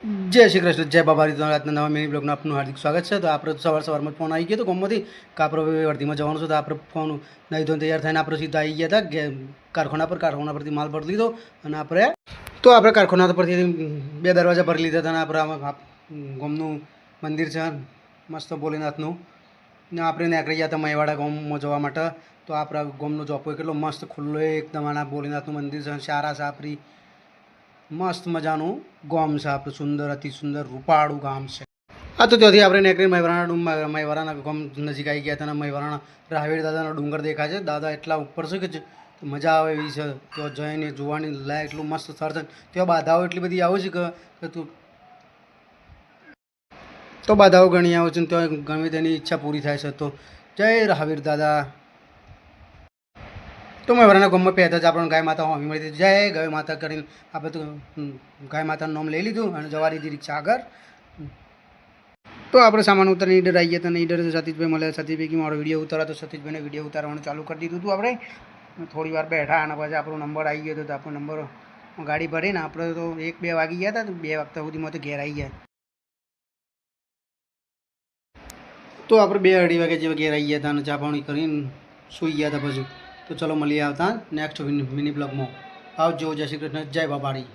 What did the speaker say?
જય શ્રી કૃષ્ણ, જય બાબારી. તો આજના નવા મિની બ્લોગમાં આપનું હાર્દિક સ્વાગત છે. તો આપણે સવારમાં ફોન આવી ગયો હતો ગામમાંથી કે આપણે વર્ધીમાં જવાનું છે. તો આપણે ફોન નહીં ધોઈને તૈયાર થઈને આપણે સીધા આવી ગયા હતા કારખાના પરથી માલ ભરી લીધો. અને આપણે કારખાના પરથી 2 દરવાજા ભરી લીધા હતા. અને આપણે ગામનું મંદિર છે મસ્ત ભોલેનાથનું, ને આપણે નીકળી ગયા હતા મહેવાડા ગામમાં જવા માટે. તો આપણા ગામનો ચોપો કેટલો મસ્ત ખુલ્લો એકદમ, આના ભોલેનાથનું મંદિર છે, સારા છે, આપણી મસ્ત મજાનું ગામ છે આપણું, સુંદર અતિ સુંદર રૂપાળું ગામ છે. તો ત્યાંથી આપણે નીકળી મહેવારાના ગામ નજીક આવી ગયા હતા. અને મહેવારાના રાહવેર દાદાનો ડુંગર દેખાય છે. દાદા એટલા ઉપર છે કે મજા આવે એવી છે. ત્યાં જઈને જોવાની લાયક એટલું મસ્ત સ્થળ છે. ત્યાં બાધાઓ એટલી બધી આવે છે કે તો બાધાઓ ઘણી આવે છે. ત્યાં ગમે તેની ઈચ્છા પૂરી થાય છે. તો જય રાહવીર દાદા. તો મહેવારાના ગામમાં પહેલાં જ આપણને ગાય માતા હોમી મળી હતી. જય ગાય માતા કરીને આપણે તો ગાય માતાનું નામ લઈ લીધું અને જવા દીધી રિક્ષા આગળ. તો આપણે સામાન ઉતારીને ઈડર આવી ગયા હતા. અને ઈડર સતીશભાઈ મળ્યા. સતીશભાઈ મારો વિડીયો ઉતારા, તો સતીશભાઈને વિડીયો ઉતારવાનું ચાલુ કરી દીધું હતું. આપણે થોડી વાર બેઠા અને પછી આપણો નંબર આવી ગયો હતો. તો આપણો નંબર ગાડી ભરીને આપણે તો 1-2 વાગી ગયા હતા. તો 2 વાગતા સુધીમાં તો ઘેર આવી ગયા. તો આપણે 2-2:30 વાગે જેવા ઘેર આવી ગયા હતા અને ચા પાણી કરીને સૂઈ ગયા હતા પછી. તો ચલો મળીએ આવતા નેક્સ્ટ મિની બ્લોગમાં. આવજો. જય શ્રી કૃષ્ણ, જય બાબાડી.